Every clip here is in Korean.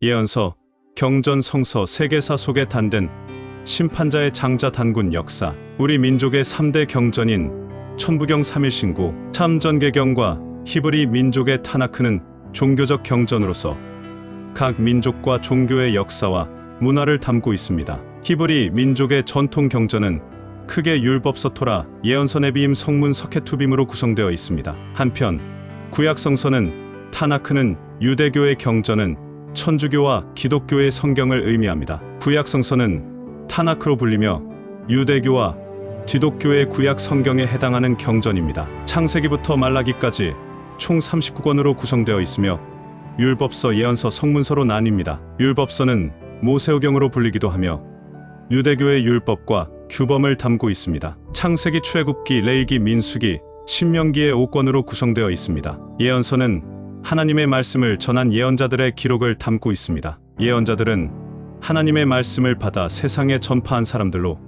예언서, 경전, 성서, 세계사 속에 단된 심판자의 장자 단군 역사, 우리 민족의 3대 경전인 천부경 3일신고, 참전개경과 히브리 민족의 타나크는 종교적 경전으로서 각 민족과 종교의 역사와 문화를 담고 있습니다. 히브리 민족의 전통 경전은 크게 율법서, 토라, 예언서, 네비임, 성문, 서케투빔으로 구성되어 있습니다. 한편 구약성서는 타나크는 유대교의 경전은 천주교와 기독교의 성경을 의미합니다. 구약성서는 타나크로 불리며 유대교와 기독교의 구약 성경에 해당하는 경전입니다. 창세기부터 말라기까지 총 39권으로 구성되어 있으며 율법서, 예언서, 성문서로 나뉩니다. 율법서는 모세오경으로 불리기도 하며 유대교의 율법과 규범을 담고 있습니다. 창세기, 출애굽기, 레위기, 민수기, 신명기의 5권으로 구성되어 있습니다. 예언서는 하나님의 말씀을 전한 예언자들의 기록을 담고 있습니다. 예언자들은 하나님의 말씀을 받아 세상에 전파한 사람들로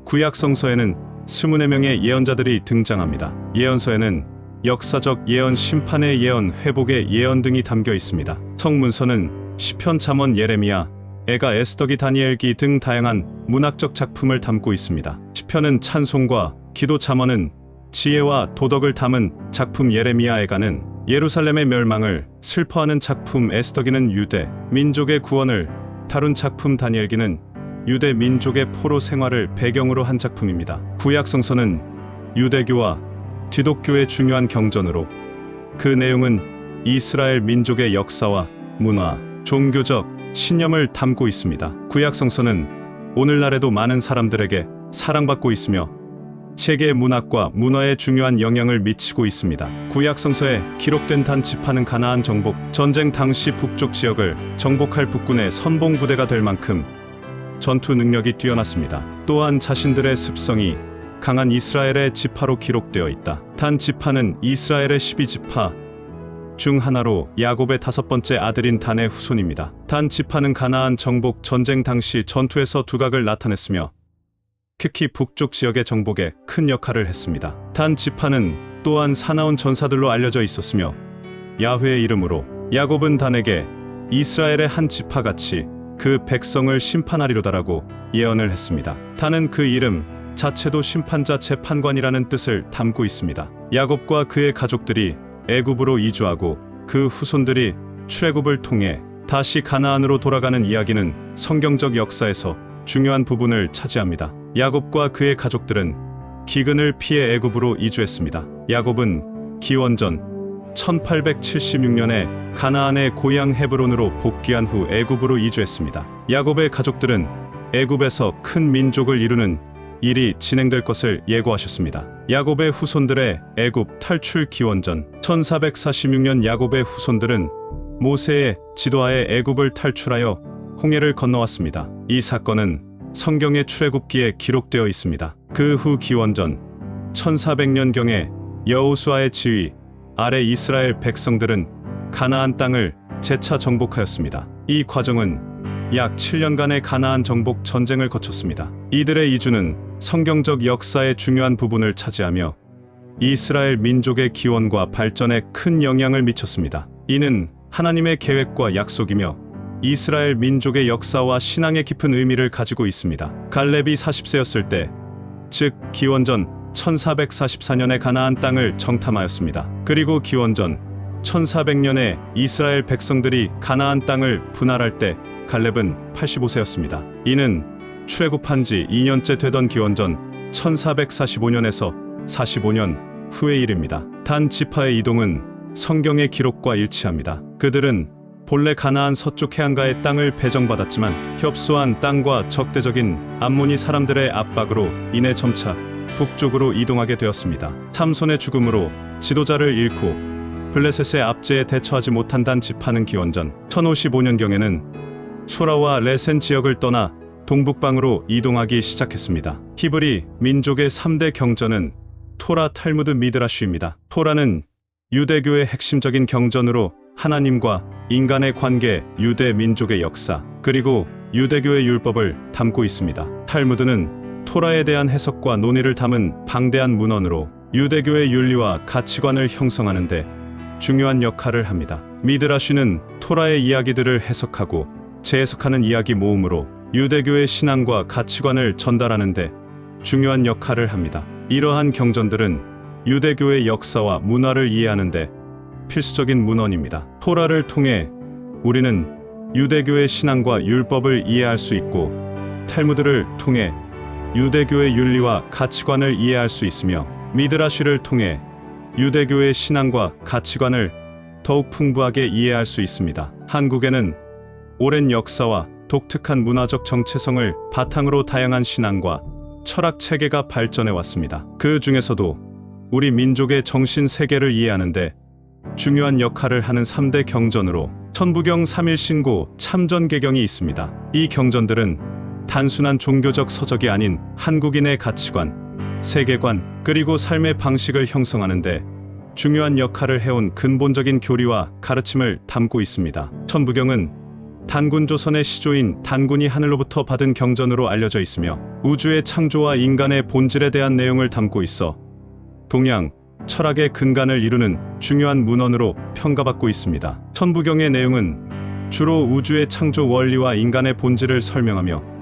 구약성서에는 24명의 예언자들이 등장합니다. 예언서에는 역사적 예언, 심판의 예언, 회복의 예언 등이 담겨 있습니다. 성문서는 시편, 잠언, 예레미야, 에가, 에스더기, 다니엘기 등 다양한 문학적 작품을 담고 있습니다. 시편은 찬송과 기도, 잠언은 지혜와 도덕을 담은 작품, 예레미야, 에가는 예루살렘의 멸망을 슬퍼하는 작품, 에스더기는 유대 민족의 구원을 다룬 작품, 다니엘기는 유대 민족의 포로 생활을 배경으로 한 작품입니다. 구약성서는 유대교와 기독교의 중요한 경전으로 그 내용은 이스라엘 민족의 역사와 문화, 종교적 신념을 담고 있습니다. 구약성서는 오늘날에도 많은 사람들에게 사랑받고 있으며 세계 문학과 문화에 중요한 영향을 미치고 있습니다. 구약성서에 기록된 단 지파는 가나안 정복, 전쟁 당시 북쪽 지역을 정복할 북군의 선봉부대가 될 만큼 전투 능력이 뛰어났습니다. 또한 자신들의 습성이 강한 이스라엘의 지파로 기록되어 있다. 단 지파는 이스라엘의 12지파 중 하나로 야곱의 5번째 아들인 단의 후손입니다. 단 지파는 가나안 정복 전쟁 당시 전투에서 두각을 나타냈으며 특히 북쪽 지역의 정복에 큰 역할을 했습니다. 단 지파는 또한 사나운 전사들로 알려져 있었으며 야훼의 이름으로 야곱은 단에게 이스라엘의 한 지파같이 그 백성을 심판하리로다라고 예언을 했습니다. 단은 그 이름 자체도 심판자, 재판관이라는 뜻을 담고 있습니다. 야곱과 그의 가족들이 애굽으로 이주하고 그 후손들이 출애굽을 통해 다시 가나안으로 돌아가는 이야기는 성경적 역사에서 중요한 부분을 차지합니다. 야곱과 그의 가족들은 기근을 피해 애굽으로 이주했습니다. 야곱은 기원전 1876년에 가나안의 고향 헤브론으로 복귀한 후 애굽으로 이주했습니다. 야곱의 가족들은 애굽에서 큰 민족을 이루는 일이 진행될 것을 예고하셨습니다. 야곱의 후손들의 애굽 탈출, 기원전 1446년 야곱의 후손들은 모세의 지도하에 애굽을 탈출하여 홍해를 건너왔습니다. 이 사건은 성경의 출애굽기에 기록되어 있습니다. 그 후 기원전 1400년경에 여호수아의 지휘 아래 이스라엘 백성들은 가나안 땅을 재차 정복하였습니다. 이 과정은 약 7년간의 가나안 정복 전쟁을 거쳤습니다. 이들의 이주는 성경적 역사의 중요한 부분을 차지하며 이스라엘 민족의 기원과 발전에 큰 영향을 미쳤습니다. 이는 하나님의 계획과 약속이며 이스라엘 민족의 역사와 신앙의 깊은 의미를 가지고 있습니다. 갈렙이 40세였을 때, 즉 기원전 1444년에 가나안 땅을 정탐하였습니다. 그리고 기원전 1400년에 이스라엘 백성들이 가나안 땅을 분할할 때 갈렙은 85세였습니다. 이는 출애굽한 지 2년째 되던 기원전 1445년에서 45년 후의 일입니다. 단 지파의 이동은 성경의 기록과 일치합니다. 그들은 본래 가나안 서쪽 해안가의 땅을 배정받았지만 협소한 땅과 적대적인 암모니 사람들의 압박으로 인해 점차 북쪽으로 이동하게 되었습니다. 삼손의 죽음으로 지도자를 잃고 블레셋의 압제에 대처하지 못한 단 지파는 기원전 1055년경에는 소라와 레센 지역을 떠나 동북방으로 이동하기 시작했습니다. 히브리 민족의 3대 경전은 토라, 탈무드, 미드라슈입니다. 토라는 유대교의 핵심적인 경전으로 하나님과 인간의 관계, 유대 민족의 역사, 그리고 유대교의 율법을 담고 있습니다. 탈무드는 토라에 대한 해석과 논의를 담은 방대한 문헌으로 유대교의 윤리와 가치관을 형성하는 데 중요한 역할을 합니다. 미드라쉬는 토라의 이야기들을 해석하고 재해석하는 이야기 모음으로 유대교의 신앙과 가치관을 전달하는데 중요한 역할을 합니다. 이러한 경전들은 유대교의 역사와 문화를 이해하는데 필수적인 문헌입니다. 토라를 통해 우리는 유대교의 신앙과 율법을 이해할 수 있고 탈무드를 통해 유대교의 윤리와 가치관을 이해할 수 있으며 미드라쉬를 통해 유대교의 신앙과 가치관을 더욱 풍부하게 이해할 수 있습니다. 한국에는 오랜 역사와 독특한 문화적 정체성을 바탕으로 다양한 신앙과 철학 체계가 발전해 왔습니다. 그 중에서도 우리 민족의 정신 세계를 이해하는데 중요한 역할을 하는 3대 경전으로 천부경, 삼일신고, 참전개경이 있습니다. 이 경전들은 단순한 종교적 서적이 아닌 한국인의 가치관, 세계관, 그리고 삶의 방식을 형성하는데 중요한 역할을 해온 근본적인 교리와 가르침을 담고 있습니다. 천부경은 단군조선의 시조인 단군이 하늘로부터 받은 경전으로 알려져 있으며 우주의 창조와 인간의 본질에 대한 내용을 담고 있어 동양, 철학의 근간을 이루는 중요한 문헌으로 평가받고 있습니다. 천부경의 내용은 주로 우주의 창조 원리와 인간의 본질을 설명하며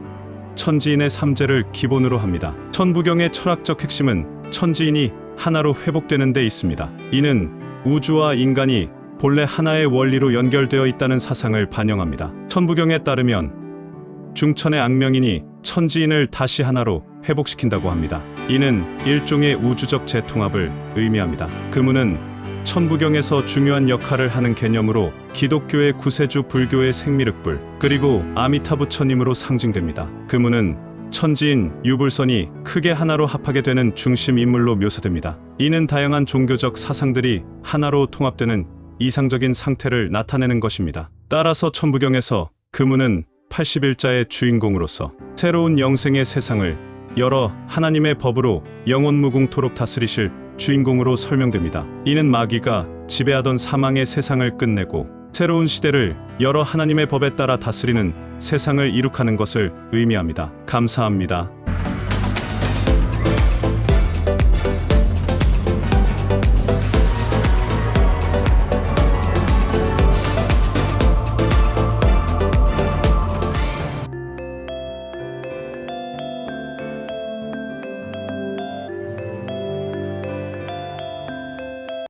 천지인의 삼재를 기본으로 합니다. 천부경의 철학적 핵심은 천지인이 하나로 회복되는 데 있습니다. 이는 우주와 인간이 본래 하나의 원리로 연결되어 있다는 사상을 반영합니다. 천부경에 따르면 중천의 악명인이 천지인을 다시 하나로 회복시킨다고 합니다. 이는 일종의 우주적 재통합을 의미합니다. 금은은 천부경에서 중요한 역할을 하는 개념으로 기독교의 구세주, 불교의 생미륵불, 그리고 아미타부처님으로 상징됩니다. 금은은 천지인 유불선이 크게 하나로 합하게 되는 중심 인물로 묘사됩니다. 이는 다양한 종교적 사상들이 하나로 통합되는 이상적인 상태를 나타내는 것입니다. 따라서 천부경에서 금은은 81자의 주인공으로서 새로운 영생의 세상을 여러 하나님의 법으로 영원무궁토록 다스리실 주인공으로 설명됩니다. 이는 마귀가 지배하던 사망의 세상을 끝내고 새로운 시대를 여러 하나님의 법에 따라 다스리는 세상을 이룩하는 것을 의미합니다. 감사합니다.